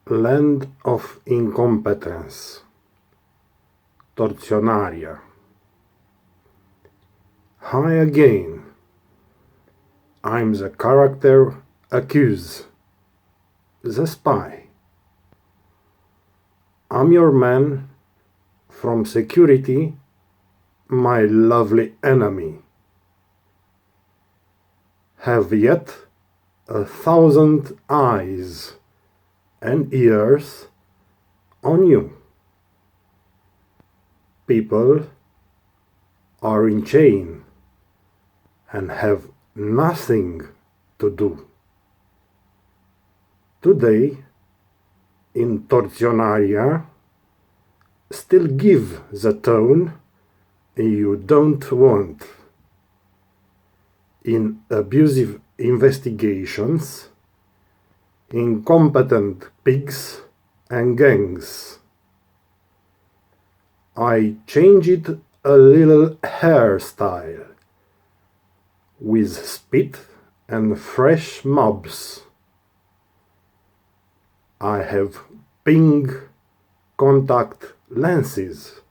Land of Incompetence, Tortionaria. Hi again. I'm the character accused, the spy. I'm your man from security, my lovely enemy. Have yet 1,000 eyes and ears on you. People are in chain and have nothing to do. Today, in Tortionaria, still give the tone you don't want. In abusive investigations, incompetent pigs and gangs. I changed a little hairstyle with spit and fresh mobs. I have pink contact lenses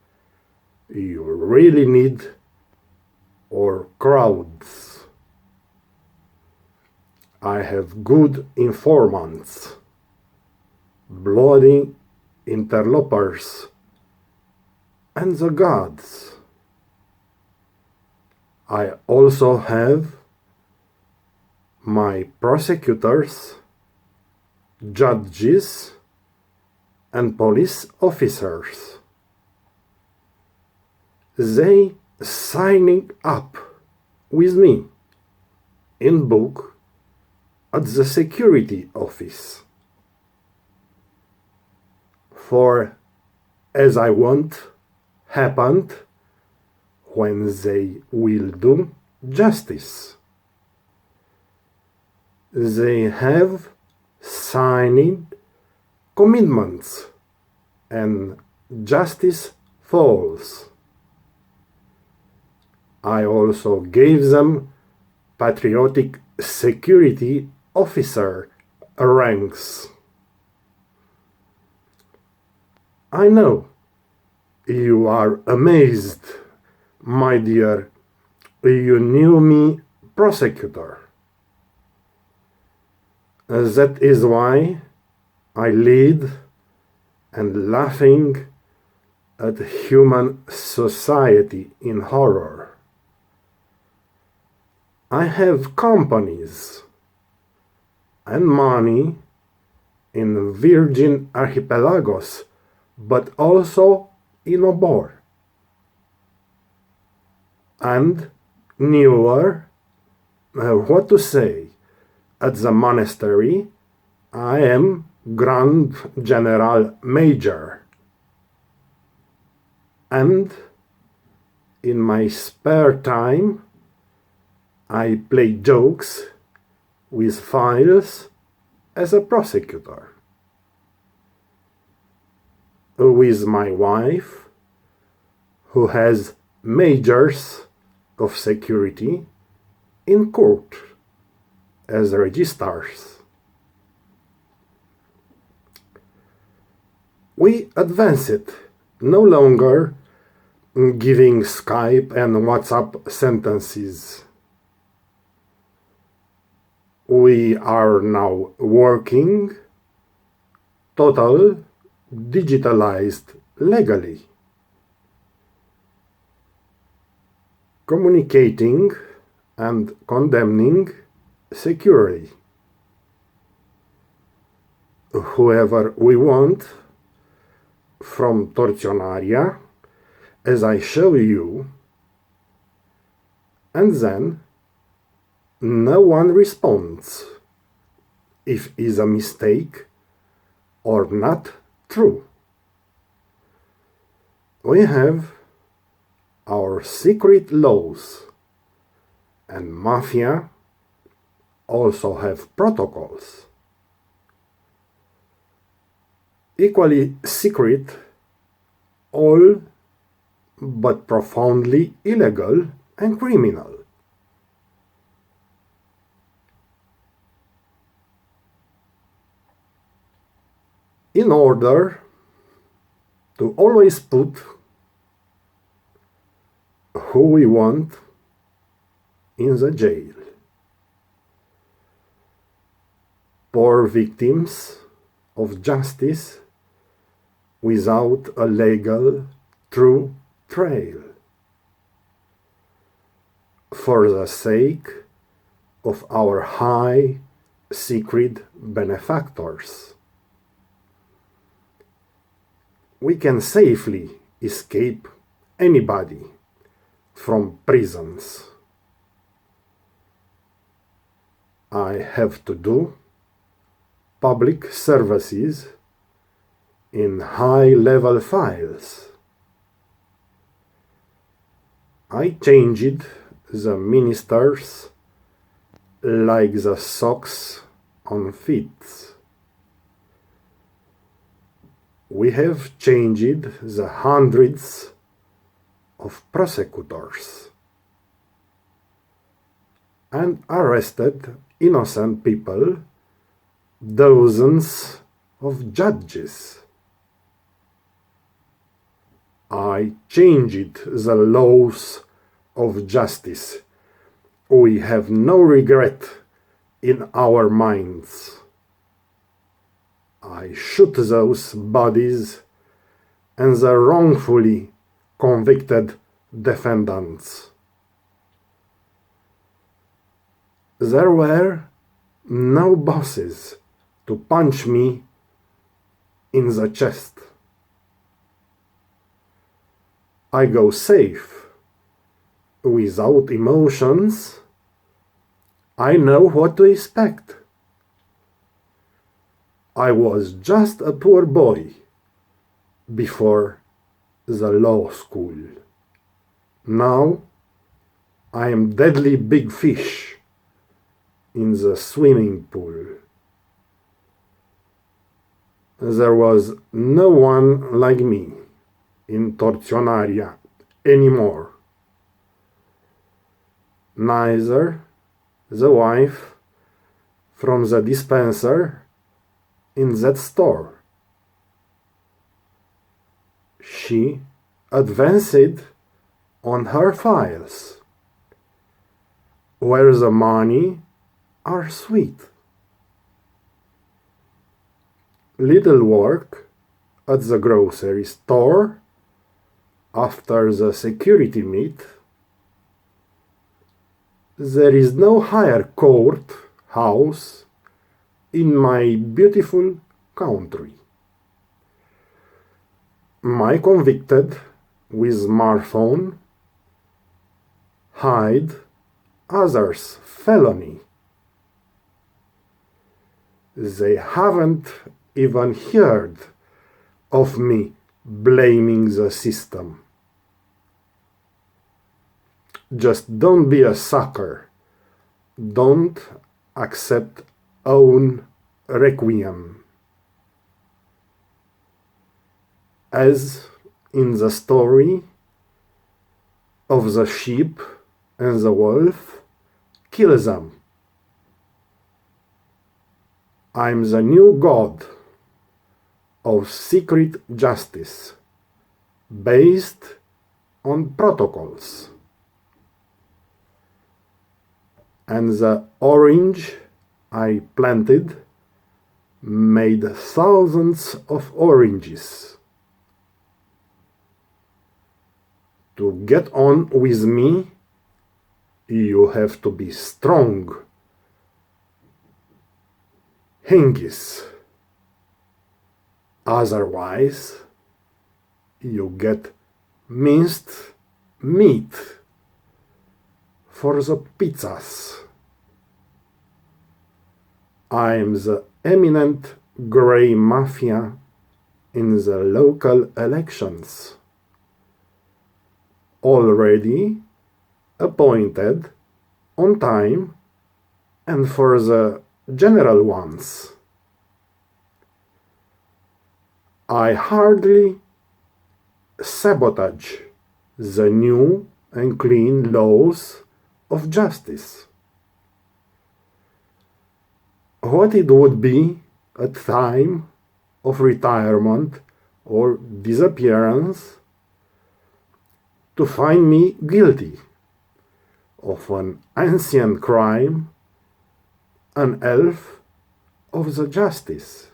you really need, or crowds. I have good informants, bloody interlopers, and the gods. I also have my prosecutors, judges, and police officers. They signing up with me in book at the security office. For as I want happened when they will do justice. They have signed commitments and justice falls. I also gave them patriotic security officer ranks. I know you are amazed, my dear. You knew me prosecutor. That is why I lead and laughing at human society in horror. I have companies and money in Virgin Archipelagos, but also in Obor. And newer, what to say, at the monastery, I am Grand General Major. And in my spare time, I play jokes with files as a prosecutor. With my wife, who has majors of security in court as registrars. We advance it, no longer giving Skype and WhatsApp sentences. We are now working total digitalized legally. Communicating and condemning securely. Whoever we want from Tortionaria, as I show you, and then no one responds if is a mistake or not true. We have our secret laws, and mafia also have protocols. Equally secret, all but profoundly illegal and criminal. in order to always put who we want in the jail. Poor victims of justice without a legal true trail, for the sake of our high secret benefactors. We can safely escape anybody from prisons. I have to do public services in high-level files. I changed the ministers like the socks on feet. We have changed the hundreds of prosecutors and arrested innocent people, dozens of judges. I changed the laws of justice. We have no regret in our minds. I shoot those bodies and the wrongfully convicted defendants. There were no bosses to punch me in the chest. I go safe, without emotions. I know what to expect. I was just a poor boy before the law school. Now I am deadly big fish in the swimming pool. There was no one like me in Tortionaria anymore. Neither the wife from the dispenser in that store. She advanced on her files, where the money are sweet. Little work at the grocery store after the security meet. There is no higher court house in my beautiful country. My convicted with smartphone hide others' felony. They haven't even heard of me blaming the system. Just don't be a sucker. Don't accept own requiem. As in the story of the sheep and the wolf, kill them. I'm the new god of secret justice, based on protocols. And the orange I planted made thousands of oranges. To get on with me, you have to be strong. Hingis. Otherwise, you get minced meat for the pizzas. I'm the eminent grey mafia in the local elections. Already appointed on time and for the general ones. I hardly sabotage the new and clean laws of justice. What it would be a time of retirement or disappearance to find me guilty of an ancient crime, an elf of the justice,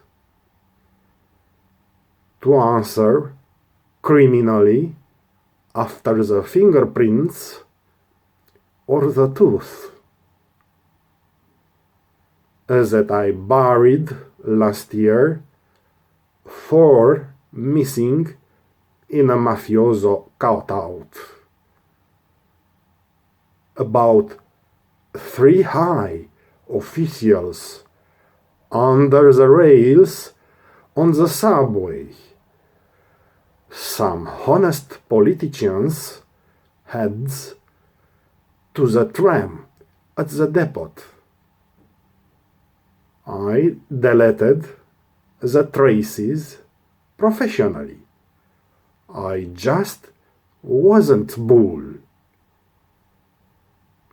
to answer criminally after the fingerprints or the tooth, that I buried last year 4 missing in a mafioso cutout. About 3 high officials under the rails on the subway. Some honest politicians' heads to the tram at the depot. I deleted the traces professionally. I just wasn't bull.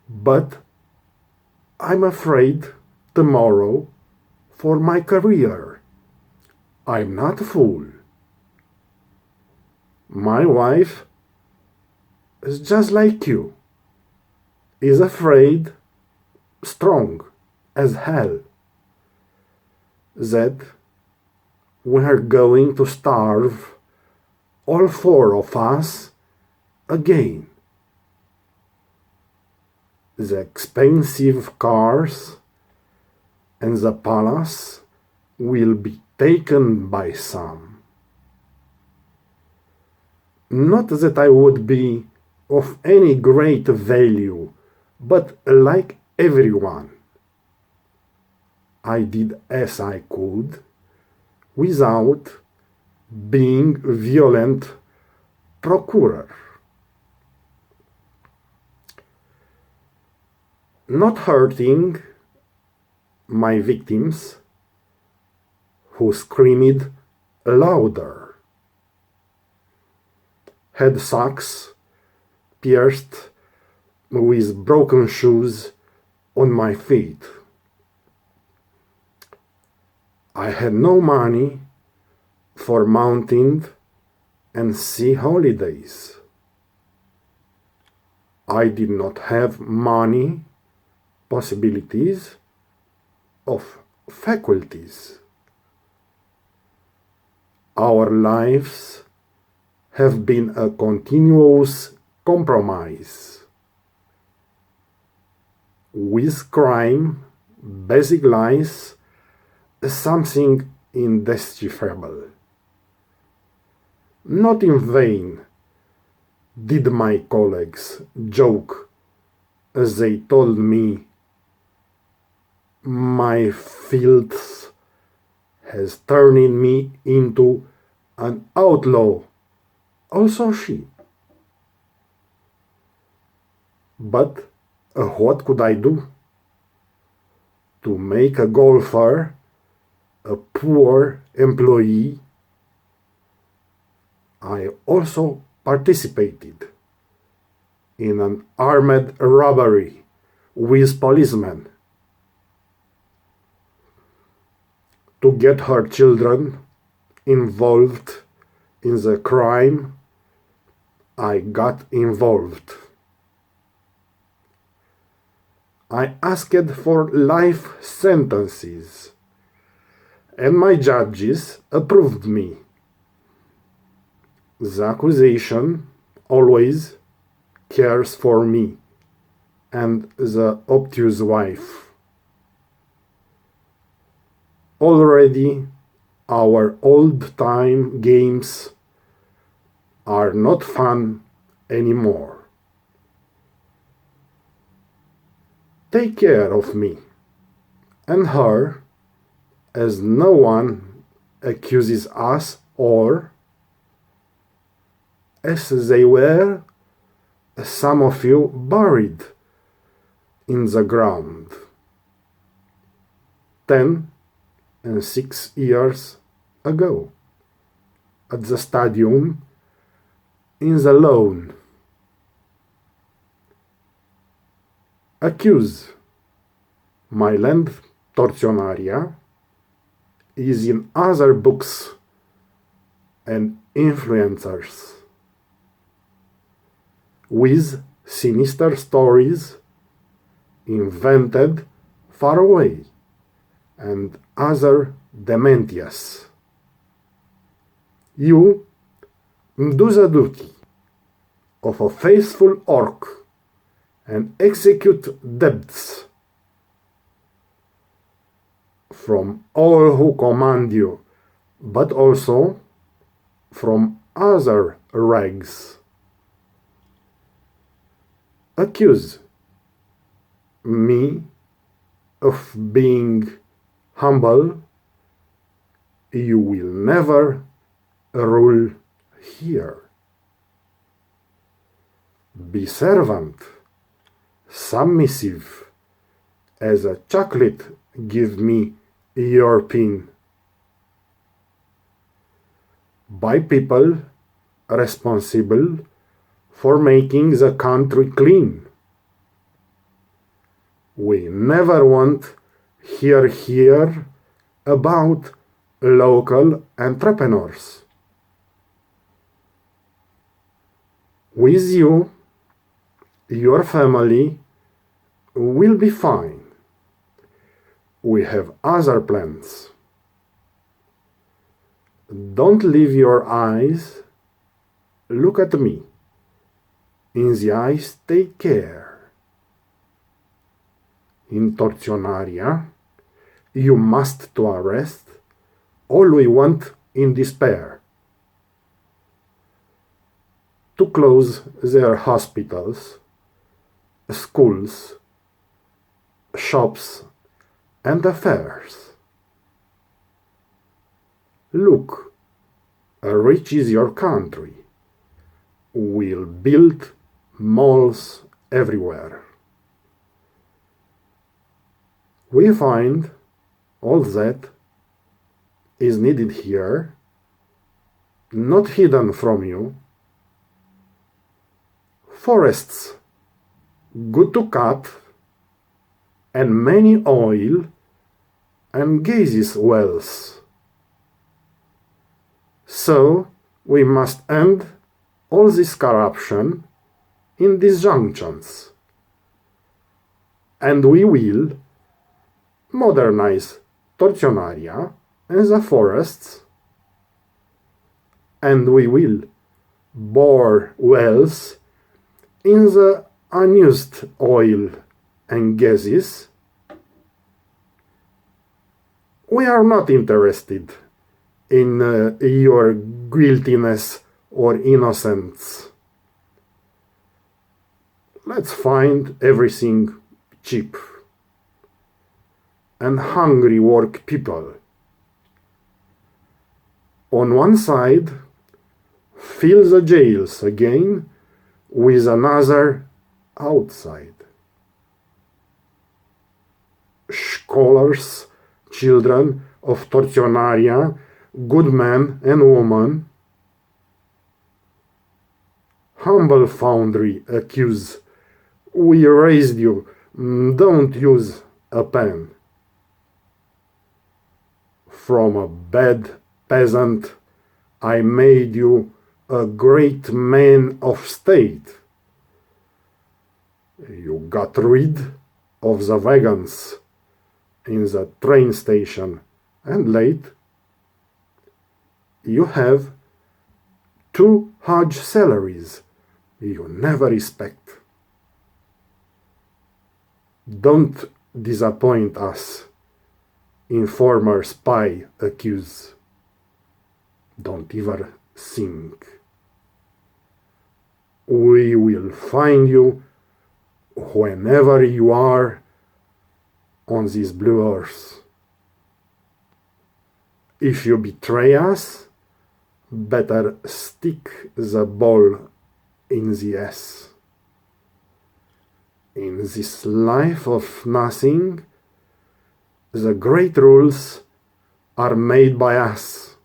But I'm afraid tomorrow for my career. I'm not a fool. My wife is just like you, is afraid, strong as hell, that we're going to starve, all 4 of us, again. The expensive cars and the palace will be taken by some. Not that I would be of any great value, but like everyone, I did as I could without being violent procurer. Not hurting my victims who screamed louder, had socks pierced with broken shoes on my feet. I had no money for mountain and sea holidays. I did not have money, possibilities of faculties. Our lives have been a continuous compromise with crime, basic lies, something indecipherable. Not in vain did my colleagues joke as they told me my filth has turned me into an outlaw, also she. But what could I do? To make a golfer a poor employee, I also participated in an armed robbery with policemen to get her children involved in the crime. I got involved. I asked for life sentences, and my judges approved me. The accusation always cares for me and the obtuse wife. Already our old-time games are not fun anymore. Take care of me and her, as no one accuses us, or, as they were, some of you buried in the ground 10 and 6 years ago at the stadium in the lawn. Accuse my land Tortionaria is in other books and influencers, with sinister stories invented far away and other dementias. You do the duty of a faithful orc and execute debts from all who command you, but also from other rags. Accuse me of being humble. You will never rule here. Be servant, submissive, as a chocolate give me your pin. By people responsible for making the country clean. We never want hear about local entrepreneurs. With you, your family will be fine. We have other plans. Don't leave your eyes. Look at me. In the eyes, take care. In Tortionaria, you must to arrest all we want in despair. To close their hospitals, schools, shops, and affairs. Look, rich is your country. We'll build malls everywhere. We find all that is needed here, not hidden from you. Forests, good to cut, and many oil and gases wells. So we must end all this corruption in disjunctions, and we will modernize Tortionaria and the forests, and we will bore wells in the unused oil and gases. We are not interested in your guiltiness or innocence. Let's find everything cheap and hungry work people. On one side, fill the jails again with another outside. Scholars, children of Tortionaria, good men and women. Humble foundry accuse. We raised you. Don't use a pen. From a bad peasant, I made you a great man of state. You got rid of the wagons in the train station, and late. You have 2 huge salaries you never respect. Don't disappoint us, informer spy accuse. Don't ever think. We will find you whenever you are on this blue earth. If you betray us, better stick the ball in the ass. In this life of nothing, the great rules are made by us.